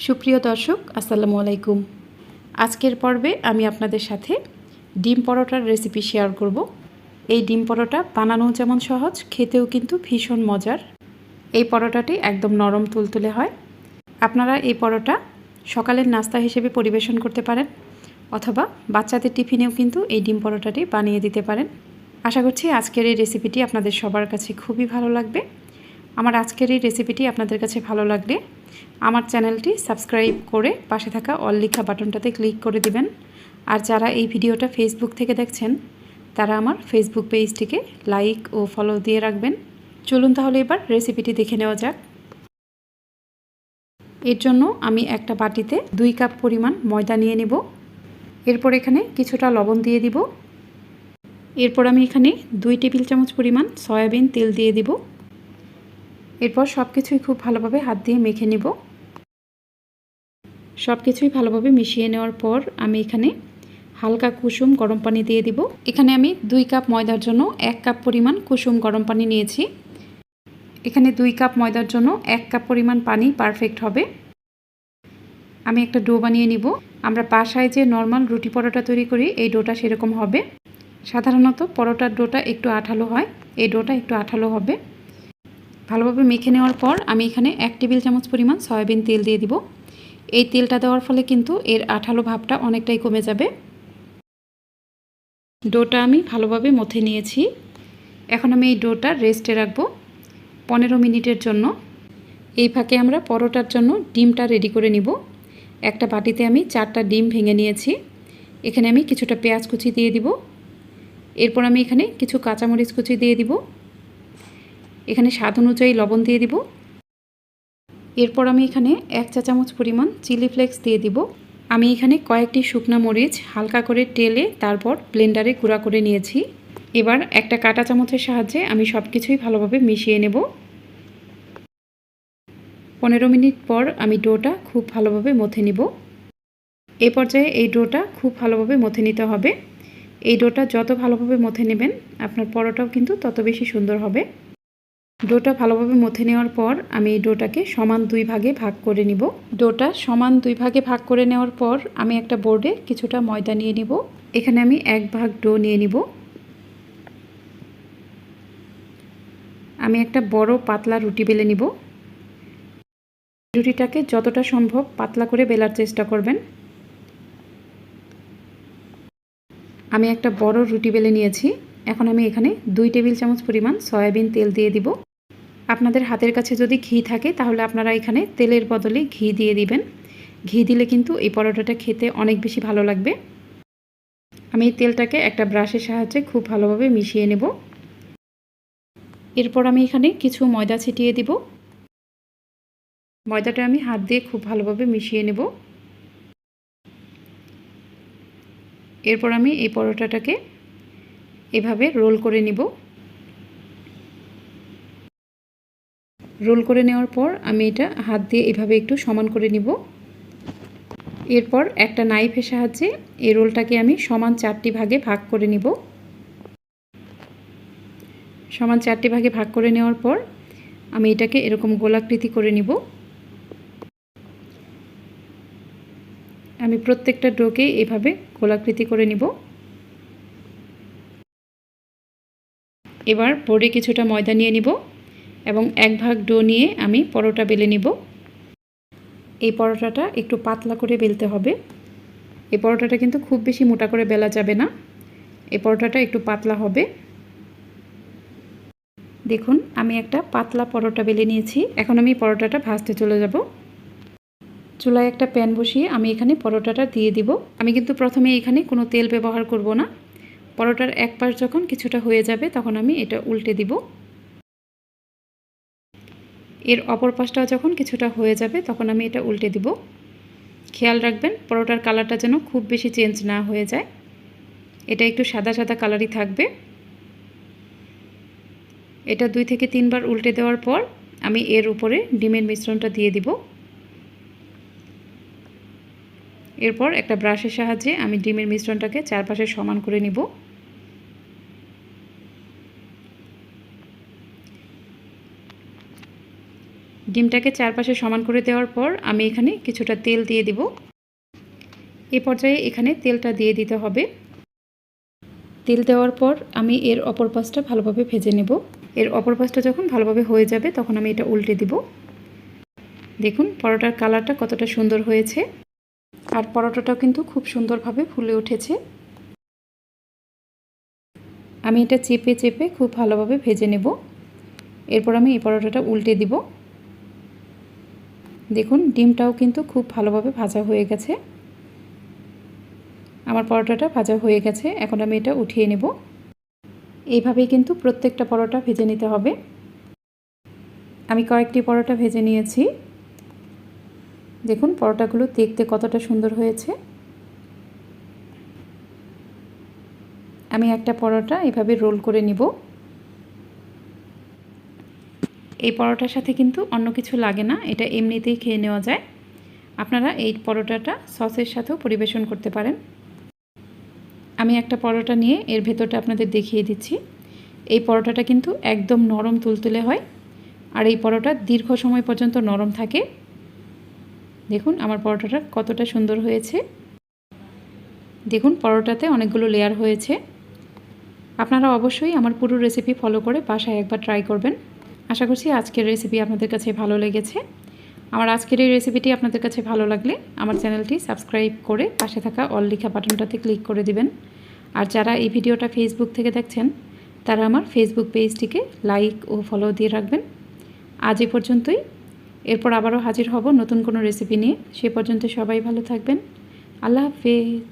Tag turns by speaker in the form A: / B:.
A: সুপ্রিয় দর্শক আসসালামু আলাইকুম। আজকের পর্বে আমি আপনাদের সাথে ডিম পরোটার রেসিপি শেয়ার করব। এই ডিম পরোটা বানানো যেমন সহজ, খেতেও কিন্তু ভীষণ মজার। এই পরোটাটি একদম নরম তুলতুলে হয়। আপনারা এই পরোটা সকালের নাস্তা হিসেবে পরিবেশন করতে পারেন অথবা বাচ্চাদের টিফিনেও কিন্তু এই ডিম পরোটাটি বানিয়ে দিতে পারেন। আশা করছি আজকের এই রেসিপিটি আপনাদের সবার কাছে খুবই ভালো লাগবে। আমার আজকের এই রেসিপিটি আপনাদের কাছে ভালো লাগলে আমার চ্যানেলটি সাবস্ক্রাইব করে পাশে থাকা অল লেখা বাটনটাতে ক্লিক করে দিবেন। আর যারা এই ভিডিওটা ফেসবুক থেকে দেখছেন তারা আমার ফেসবুক পেজটিকে লাইক ও ফলো দিয়ে রাখবেন। চলুন তাহলে এবার রেসিপিটি দেখে নেওয়া যাক। এর জন্য আমি একটা বাটিতে 2 কাপ পরিমাণ ময়দা নিয়ে নেব। এরপর এখানে কিছুটা লবণ দিয়ে দিব। এরপর আমি এখানে 2 টেবিল চামচ পরিমাণ সয়াবিন তেল দিয়ে দিব। এরপর সব কিছুই খুব ভালোভাবে হাত দিয়ে মেখে নেব। সব কিছুই ভালোভাবে মিশিয়ে নেওয়ার পর আমি এখানে হালকা কুসুম গরম পানি দিয়ে দিব। এখানে আমি 2 কাপ ময়দার জন্য 1 কাপ পরিমাণ কুসুম গরম পানি নিয়েছি। এখানে 2 কাপ ময়দার জন্য 1 কাপ পরিমাণ পানি পারফেক্ট হবে। আমি একটা ডো বানিয়ে নিব। আমরা বাসায় যে নর্মাল রুটি পরোটা তৈরি করি এই ডোটা সেরকম হবে। সাধারণত পরোটার ডোটা একটু আঠালো হয়, এই ডোটা একটু আঠালো হবে। ভালোভাবে মেখে নেওয়ার পর আমি এখানে 1 টেবিল চামচ পরিমাণ সয়াবিন তেল দিয়ে দিব। এই তেলটা দেওয়ার ফলে কিন্তু এর আঠালো ভাবটা অনেকটাই কমে যাবে। ডোটা আমি ভালোভাবে মথে নিয়েছি। এখন আমি এই ডোটা রেস্টে রাখবো 15 মিনিটের জন্য। এই ফাঁকে আমরা পরোটার জন্য ডিমটা রেডি করে নিব। একটা বাটিতে আমি 4টা ডিম ভেঙে নিয়েছি। এখানে আমি কিছুটা পেঁয়াজ কুচি দিয়ে দিব। এরপর আমি এখানে কিছু কাঁচামরিচ কুচি দিয়ে দিব। এখানে স্বাদ অনুযায়ী লবণ দিয়ে দিব। এরপর আমি এখানে 1 চা চামচ পরিমাণ চিলি ফ্লেক্স দিয়ে দিব। আমি এখানে কয়েকটি শুকনো মরিচ হালকা করে টেলে তারপর ব্লেন্ডারে গুঁড়া করে নিয়েছি। এবার একটা কাঁটা চামচের সাহায্যে আমি সব কিছুই ভালোভাবে মিশিয়ে নেব। 15 মিনিট পর আমি ডোটা খুব ভালোভাবে মথে নিব। এই পর্যায়ে এই ডোটা খুব ভালোভাবে মথে নিতে হবে। এই ডোটা যত ভালোভাবে মথে নেবেন আপনার পরোটাও কিন্তু তত বেশি সুন্দর হবে। ডোটা ভালোভাবে মথে নেওয়ার পর আমি এই ডোটাকে সমান 2 ভাগে ভাগ করে নিব। ডোটা সমান 2 ভাগে ভাগ করে নেওয়ার পর আমি একটা বোর্ডে কিছুটা ময়দা নিয়ে নিব। এখানে আমি 1 ভাগ ডো নিয়ে নিব। আমি একটা বড় পাতলা রুটি বেলে নিব। রুটিটাকে যতটা সম্ভব পাতলা করে বেলার চেষ্টা করবেন। আমি একটা বড় রুটি বেলে নিয়েছি। এখন আমি এখানে 2 টেবিল চামচ পরিমাণ সয়াবিন তেল দিয়ে দিব। আপনাদের হাতের কাছে যদি ঘি থাকে তাহলে আপনারা এখানে তেলের বদলে ঘি দিয়ে দিবেন। ঘি দিলে কিন্তু এই পরোটাটা খেতে অনেক বেশি ভালো লাগবে। আমি এই তেলটাকে একটা ব্রাশের সাহায্যে খুব ভালোভাবে মিশিয়ে নেব। এরপর আমি এখানে কিছু ময়দা ছিটিয়ে দিব। ময়দাটা আমি হাত দিয়ে খুব ভালোভাবে মিশিয়ে নেব। এরপর আমি এই পরোটাটাকে এভাবে রোল করে নিব। রোল করে নেওয়ার পর আমি এটা হাত দিয়ে এভাবে একটু সমান করে নিব। এরপর একটা নাইফের সাহায্যে এই রোলটাকে আমি সমান 4টি ভাগে ভাগ করে নিব। সমান 4টি ভাগে ভাগ করে নেওয়ার পর আমি এটাকে এরকম গোলাকৃতি করে নিব। আমি প্রত্যেকটা ডোকে এভাবে গোলাকৃতি করে নিব। এবার বোর্ডে কিছুটা ময়দা নিয়ে নিব এবং 1 ভাগ ডো নিয়ে আমি পরোটা বেলে নিব। এই পরোটাটা একটু পাতলা করে বেলতে হবে। এই পরোটাটা কিন্তু খুব বেশি মোটা করে বেলা যাবে না। এই পরোটাটা একটু পাতলা হবে। দেখুন আমি একটা পাতলা পরোটা বেলে নিয়েছি। এখন আমি পরোটাটা ভাজতে চলে যাব। চুলায় একটা প্যান বসিয়ে আমি এখানে পরোটাটা দিয়ে দিব। আমি কিন্তু প্রথমে এখানে কোনো তেল ব্যবহার করব না। পরোটার এক পাশ যখন কিছুটা হয়ে যাবে তখন আমি এটা উল্টে দিব। এর অপর পাশটাও যখন কিছুটা হয়ে যাবে তখন আমি এটা উল্টে দিব। খেয়াল রাখবেন পরোটার কালারটা যেন খুব বেশি চেঞ্জ না হয়ে যায়। এটা একটু সাদা সাদা কালারই থাকবে। এটা 2 থেকে 3 বার উল্টে দেওয়ার পর আমি এর উপরে ডিমের মিশ্রণটা দিয়ে দিব। এরপর একটা ব্রাশের সাহায্যে আমি ডিমের মিশ্রণটাকে চারপাশে সমান করে নিব। ডিমটাকে চারপাশে সমান করে দেওয়ার পর আমি এখানে কিছুটা তেল দিয়ে দিব। এ পর্যায়ে এখানে তেলটা দিয়ে দিতে হবে। তেল দেওয়ার পর আমি এর অপর পাশটা ভালোভাবে ভেজে নেব। এর অপর পাশটা যখন ভালোভাবে হয়ে যাবে তখন আমি এটা উল্টে দিব। দেখুন পরোটার কালারটা কতটা সুন্দর হয়েছে, আর পরোটাটাও কিন্তু খুব সুন্দরভাবে ফুলে উঠেছে। আমি এটা চেপে চেপে খুব ভালোভাবে ভেজে নেব। এরপর আমি এই পরোটাটা উল্টে দিব। দেখুন ডিমটাও কিন্তু খুব ভালোভাবে ভাজা হয়ে গেছে। আমার পরোটাটা ভাজা হয়ে গেছে, এখন আমি এটা উঠিয়ে নেব। এইভাবেই কিন্তু প্রত্যেকটা পরোটা ভেজে নিতে হবে। আমি কয়েকটি পরোটা ভেজে নিয়েছি। দেখুন পরোটাগুলো দেখতে কতটা সুন্দর হয়েছে। আমি একটা পরোটা এভাবে রোল করে নিব। এই পরোটার সাথে কিন্তু অন্য কিছু লাগে না, এটা এমনিতেই খেয়ে নেওয়া যায়। আপনারা এই পরোটাটা সসের সাথেও পরিবেশন করতে পারেন। আমি একটা পরোটা নিয়ে এর ভেতরটা আপনাদের দেখিয়ে দিচ্ছি। এই পরোটাটা কিন্তু একদম নরম তুলতুলে হয়, আর এই পরোটা দীর্ঘ সময় পর্যন্ত নরম থাকে। দেখুন আমার পরোটাটা কতটা সুন্দর হয়েছে। দেখুন পরোটাতে অনেকগুলো লেয়ার হয়েছে। আপনারা অবশ্যই আমার পুরো রেসিপি ফলো করে বাসায় একবার ট্রাই করবেন। আশা করছি আজকের রেসিপি আপনাদের কাছে ভালো লেগেছে। আমার আজকের এই রেসিপিটি আপনাদের কাছে ভালো লাগলে আমার চ্যানেলটি সাবস্ক্রাইব করে পাশে থাকা অল লেখা বাটনটাতে ক্লিক করে দিবেন। আর যারা এই ভিডিওটা ফেসবুক থেকে দেখছেন তারা আমার ফেসবুক পেজটিকে লাইক ও ফলো দিয়ে রাখবেন। আজ এ পর্যন্তই। এরপর আবারও হাজির হব নতুন কোনো রেসিপি নিয়ে। সে পর্যন্ত সবাই ভালো থাকবেন। আল্লাহ হাফেজ।